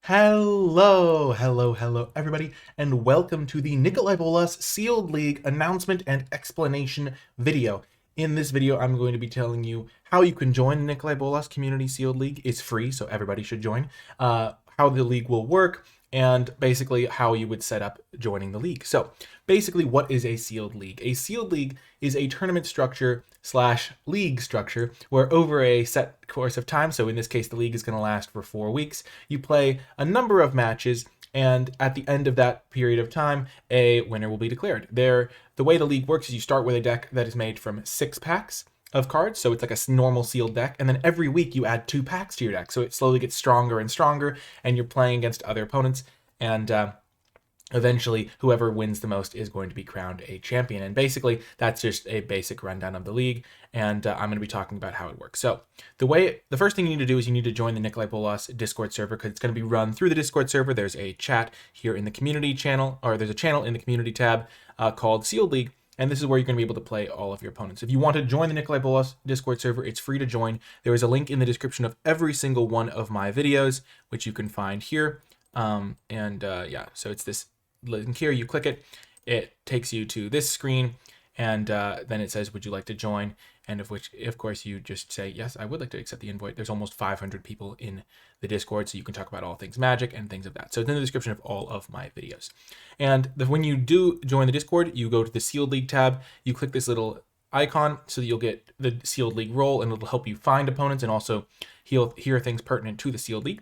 Hello, everybody, and welcome to the Nicolaibolas Sealed League announcement and explanation video. In this video, I'm going to be telling you how you can join the Nicolaibolas Community Sealed League. It's free, so everybody should join. How the league will work, and basically how you would set up joining the league. So basically, what is a sealed league? A sealed league is a tournament structure slash league structure where over a set course of time, so in this case the league is going to last for 4 weeks, you play a number of matches, and at the end of that period of time a winner will be declared. The way the league works is you start with a deck that is made from 6 packs of cards, so it's like a normal sealed deck, and then every week you add 2 packs to your deck, so it slowly gets stronger and stronger, and you're playing against other opponents, and eventually whoever wins the most is going to be crowned a champion. And basically that's just a basic rundown of the league, and I'm going to be talking about how it works. So the first thing you need to do is you need to join the Nicolaibolas Discord server, because it's going to be run through the Discord server. There's a chat here in the community channel, or there's a channel in the community tab called Sealed League, and this is where you're going to be able to play all of your opponents. If you want to join the Nicolaibolas Discord server, it's free to join. There is a link in the description of every single one of my videos, which you can find here. Yeah, so it's this link here. You click it, it takes you to this screen, and then it says, would you like to join? And of course you just say, yes, I would like to accept the invite. There's almost 500 people in the Discord, so you can talk about all things Magic and things of that. So it's in the description of all of my videos. And when you do join the Discord, you go to the Sealed League tab, you click this little icon so that you'll get the Sealed League role, and it'll help you find opponents and also hear things pertinent to the Sealed League.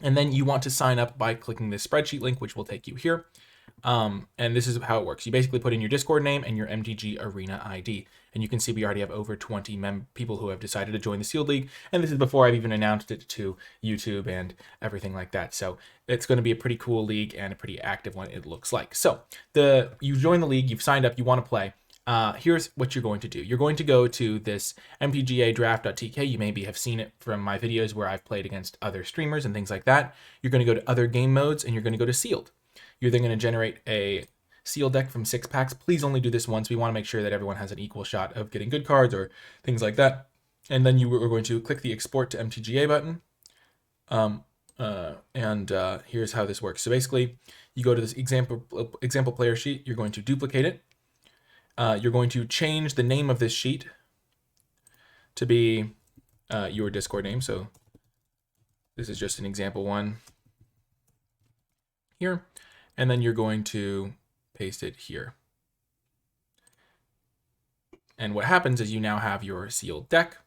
And then you want to sign up by clicking this spreadsheet link, which will take you here. And this is how it works. You basically put in your Discord name and your MTG Arena ID. And you can see we already have over 20 people who have decided to join the Sealed League. And this is before I've even announced it to YouTube and everything like that. So it's going to be a pretty cool league and a pretty active one, it looks like. So you join the league, you've signed up, you want to play. Here's what you're going to do. You're going to go to this MTGA draft.tk. You maybe have seen it from my videos where I've played against other streamers and things like that. You're going to go to other game modes, and you're going to go to sealed. You're then going to generate a sealed deck from 6 packs. Please only do this once. We want to make sure that everyone has an equal shot of getting good cards or things like that. And then you are going to click the export to MTGA button. Here's how this works. So basically, you go to this example player sheet. You're going to duplicate it. You're going to change the name of this sheet to be your Discord name. So this is just an example one here. And then you're going to paste it here. And what happens is you now have your sealed deck.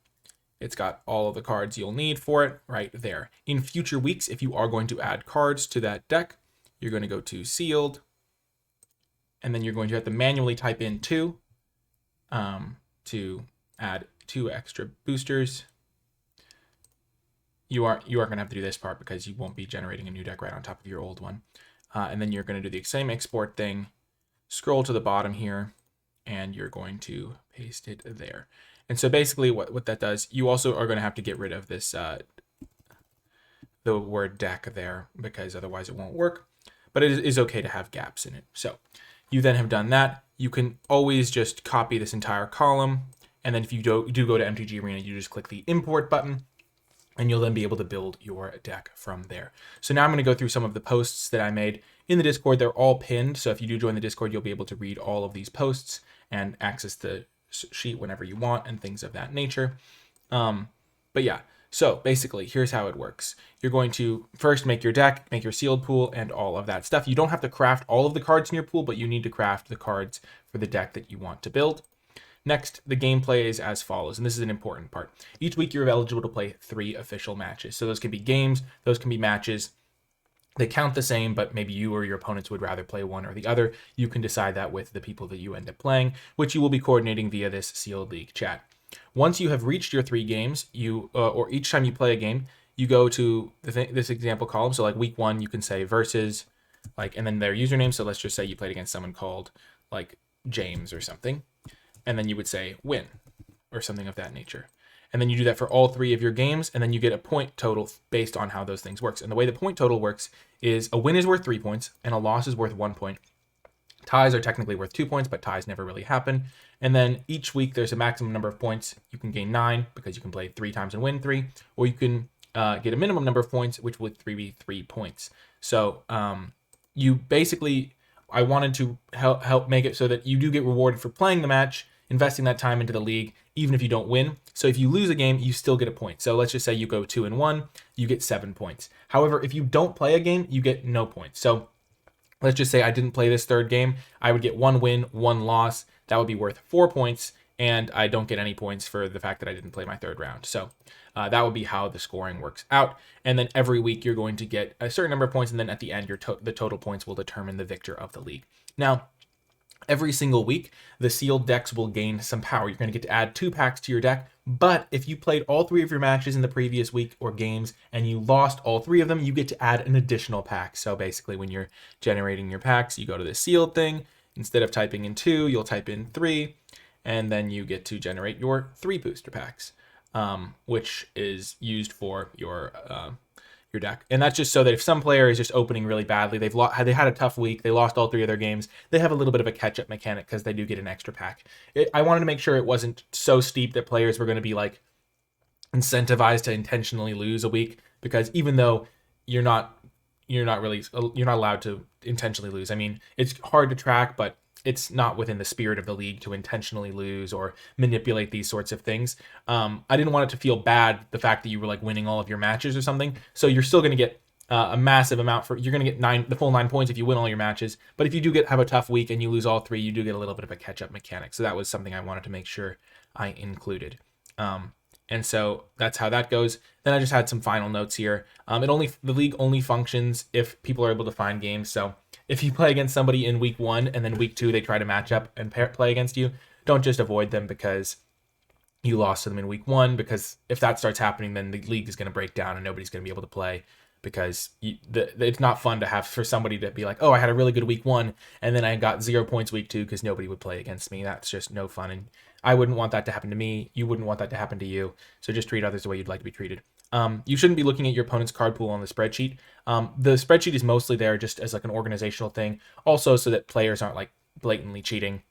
It's got all of the cards you'll need for it right there. In future weeks, if you are going to add cards to that deck, you're going to go to sealed, and then you're going to have to manually type in 2 to add 2 extra boosters. You are going to have to do this part because you won't be generating a new deck right on top of your old one. And then you're going to do the same export thing, scroll to the bottom here, and you're going to paste it there. And so basically what that does, you also are going to have to get rid of this the word deck there, because otherwise it won't work. But it is okay to have gaps in it. So you then have done that. You can always just copy this entire column, and then if you do go to MTG Arena, you just click the import button, and you'll then be able to build your deck from there. So now I'm going to go through some of the posts that I made in the Discord. They're all pinned, so if you do join the Discord, you'll be able to read all of these posts and access the sheet whenever you want and things of that nature. But yeah, so basically, here's how it works. You're going to first make your deck, make your sealed pool, and all of that stuff. You don't have to craft all of the cards in your pool, but you need to craft the cards for the deck that you want to build. Next, the gameplay is as follows, and this is an important part. Each week, you're eligible to play 3 official matches. So those can be games, those can be matches. They count the same, but maybe you or your opponents would rather play one or the other. You can decide that with the people that you end up playing, which you will be coordinating via this Sealed League chat. Once you have reached your 3 games, or each time you play a game, you go to this example column. So like week 1, you can say versus, and then their username. So let's just say you played against someone called like James or something. And then you would say win or something of that nature. And then you do that for all 3 of your games, and then you get a point total based on how those things works. And the way the point total works is a win is worth 3 points and a loss is worth 1 point. Ties are technically worth 2 points, but ties never really happen. And then each week there's a maximum number of points. You can gain 9 because you can play 3 times and win 3, or you can get a minimum number of points, which would be 3 points. So you basically, I wanted to help make it so that you do get rewarded for playing the match, investing that time into the league, even if you don't win. So if you lose a game, you still get a point. So let's just say you go 2-1, you get 7 points. However, if you don't play a game, you get no points. So let's just say I didn't play this third game. I would get 1 win, 1 loss. That would be worth 4 points, and I don't get any points for the fact that I didn't play my third round. So that would be how the scoring works out. And then every week you're going to get a certain number of points, and then at the end, the total points will determine the victor of the league. Now, every single week, the sealed decks will gain some power. You're going to get to add 2 packs to your deck, but if you played all 3 of your matches in the previous week or games and you lost all 3 of them, you get to add an additional pack. So basically, when you're generating your packs, you go to the sealed thing. Instead of typing in 2, you'll type in 3, and then you get to generate your 3 booster packs, which is used for your deck. And that's just so that if some player is just opening really badly, they had a tough week, they lost all 3 of their games, they have a little bit of a catch-up mechanic because they do get an extra pack. I wanted to make sure it wasn't so steep that players were going to be like incentivized to intentionally lose a week, because even though you're not allowed to intentionally lose. I mean, it's hard to track, but it's not within the spirit of the league to intentionally lose or manipulate these sorts of things. I didn't want it to feel bad, the fact that you were like winning all of your matches or something. So you're still going to get a massive amount you're going to get the full 9 points if you win all your matches. But if you do have a tough week and you lose all 3, you do get a little bit of a catch-up mechanic. So that was something I wanted to make sure I included. And so that's how that goes. Then I just had some final notes here. The league only functions if people are able to find games. So if you play against somebody in week 1 and then week 2 they try to match up and play against you, don't just avoid them because you lost to them in week 1. Because if that starts happening, then the league is going to break down and nobody's going to be able to play. Because it's not fun to have for somebody to be like, oh, I had a really good week 1 and then I got 0 points week 2 because nobody would play against me. That's just no fun, and I wouldn't want that to happen to me. You wouldn't want that to happen to you. So just treat others the way you'd like to be treated. You shouldn't be looking at your opponent's card pool on the spreadsheet. The spreadsheet is mostly there just as like an organizational thing, also so that players aren't like blatantly cheating.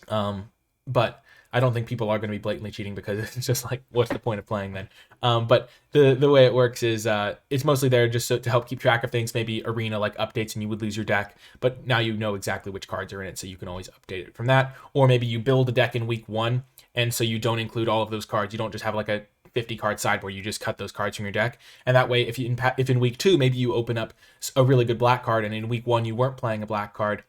But I don't think people are going to be blatantly cheating, because it's just like, what's the point of playing then? But the way it works is it's mostly there just to help keep track of things. Maybe arena like updates and you would lose your deck, but now you know exactly which cards are in it, so you can always update it from that. Or maybe you build a deck in week 1, and so you don't include all of those cards. You don't just have like a 50 card sideboard. You just cut those cards from your deck, and that way if in week 2 maybe you open up a really good black card, and in week 1 you weren't playing a black card,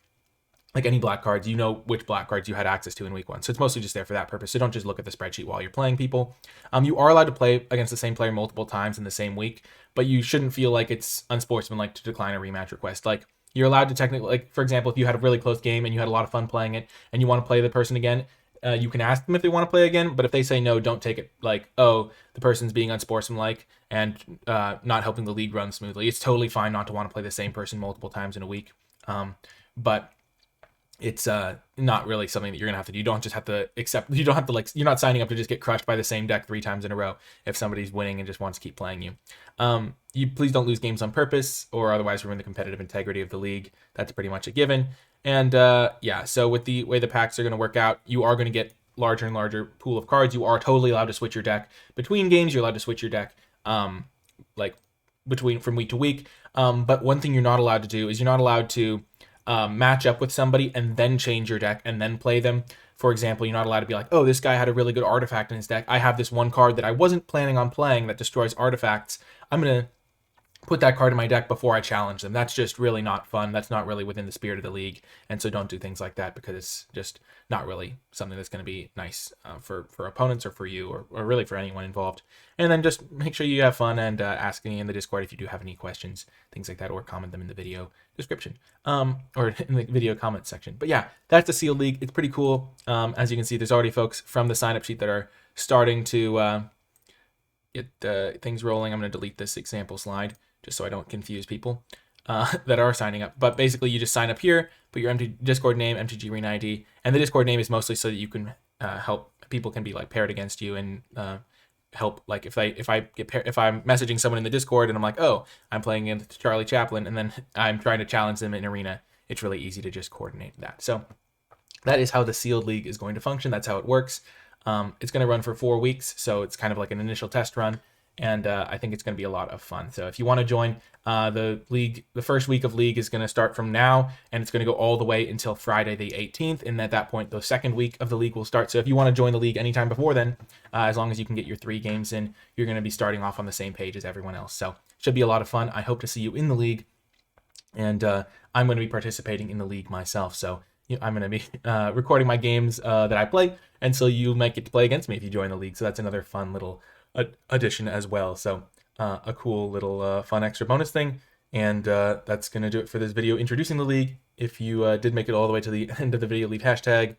like any black cards, you know which black cards you had access to in week 1. So it's mostly just there for that purpose. So don't just look at the spreadsheet while you're playing people. You are allowed to play against the same player multiple times in the same week, but you shouldn't feel like it's unsportsmanlike to decline a rematch request. Like, you're allowed to technically, like, for example, if you had a really close game and you had a lot of fun playing it and you want to play the person again, you can ask them if they want to play again. But if they say no, don't take it like, oh, the person's being unsportsmanlike and not helping the league run smoothly. It's totally fine not to want to play the same person multiple times in a week. But it's not really something that you're gonna have to do. You don't just have to accept. You don't have to, like, you're not signing up to just get crushed by the same deck 3 times in a row if somebody's winning and just wants to keep playing you. You please don't lose games on purpose or otherwise ruin the competitive integrity of the league. That's pretty much a given. And yeah, so with the way the packs are going to work out, you are going to get larger and larger pool of cards. You are totally allowed to switch your deck between games. You're allowed to switch your deck like from week to week. But one thing you're not allowed to do is you're not allowed to match up with somebody and then change your deck and then play them. For example, you're not allowed to be like, oh, this guy had a really good artifact in his deck. I have this one card that I wasn't planning on playing that destroys artifacts. I'm going to put that card in my deck before I challenge them. That's just really not fun. That's not really within the spirit of the league. And so don't do things like that, because it's just not really something that's going to be nice for opponents or for you, or really for anyone involved. And then just make sure you have fun and ask me in the Discord if you do have any questions, things like that, or comment them in the video description or in the video comment section. But yeah, that's the Sealed League. It's pretty cool. As you can see, there's already folks from the sign-up sheet that are starting to get things rolling. I'm going to delete this example slide just so I don't confuse people that are signing up. But basically, you just sign up here, put your empty Discord name, MTG Arena ID, and the Discord name is mostly so that you can help people can be like paired against you and help. Like if I'm messaging someone in the Discord and I'm like, oh, I'm playing against Charlie Chaplin, and then I'm trying to challenge them in Arena, it's really easy to just coordinate that. So that is how the Sealed League is going to function. That's how it works. It's going to run for 4 weeks, so it's kind of like an initial test run. and I think it's going to be a lot of fun. So if you want to join the league, the first week of league is going to start from now, and it's going to go all the way until Friday the 18th. And at that point, the second week of the league will start. So if you want to join the league anytime before then, as long as you can get your 3 games in, you're going to be starting off on the same page as everyone else. So should be a lot of fun. I hope to see you in the league, and I'm going to be participating in the league myself. So I'm going to be recording my games that I play, and so you might get to play against me if you join the league. So that's another fun little addition as well. So a cool little fun extra bonus thing. And that's going to do it for this video introducing the league. If you did make it all the way to the end of the video, leave hashtag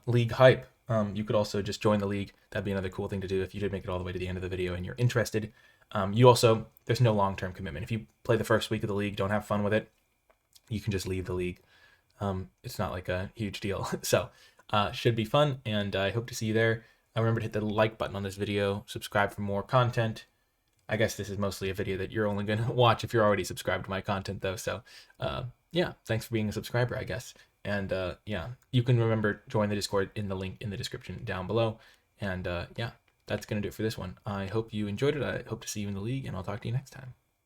league hype. You could also just join the league. That'd be another cool thing to do if you did make it all the way to the end of the video and you're interested. You also, there's no long-term commitment. If you play the first week of the league, don't have fun with it, you can just leave the league. It's not like a huge deal. So should be fun, and I hope to see you there. Remember to hit the like button on this video, subscribe for more content. I guess this is mostly a video that you're only going to watch if you're already subscribed to my content, though. So yeah, thanks for being a subscriber, I guess. And yeah, you can remember join the Discord in the link in the description down below. And yeah, that's going to do it for this one. I hope you enjoyed it. I hope to see you in the league, and I'll talk to you next time.